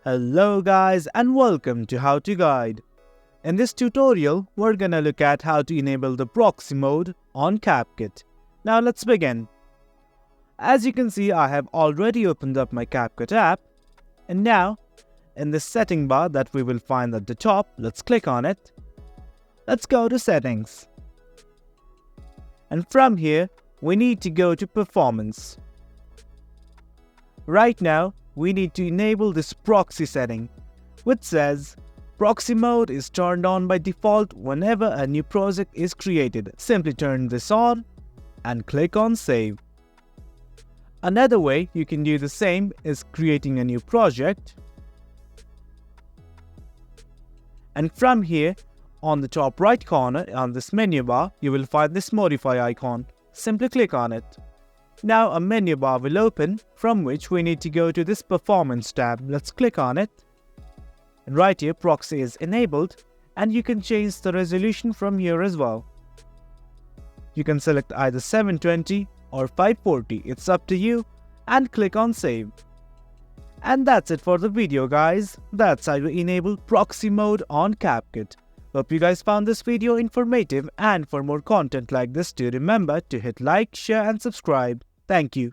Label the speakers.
Speaker 1: Hello guys and welcome to How To Guide. In this tutorial, we're gonna look at how to enable the proxy mode on CapCut. Now let's begin. As you can see, I have already opened up my CapCut app, and now in the setting bar that we will find at the top, let's click on it. Let's go to settings. And from here, we need to go to performance. Right now, we need to enable this proxy setting, which says proxy mode is turned on by default whenever a new project is created. Simply turn this on and click on save. Another way you can do the same is creating a new project. And from here, on the top right corner on this menu bar, you will find this modify icon. Simply click on it. Now a menu bar will open, from which we need to go to this performance tab. Let's click on it. And right here, proxy is enabled, and you can change the resolution from here as well. You can select either 720 or 540, it's up to you, and click on save. And that's it for the video guys. That's how you enable proxy mode on CapCut. Hope you guys found this video informative, and for more content like this, do remember to hit like, share and subscribe. Thank you.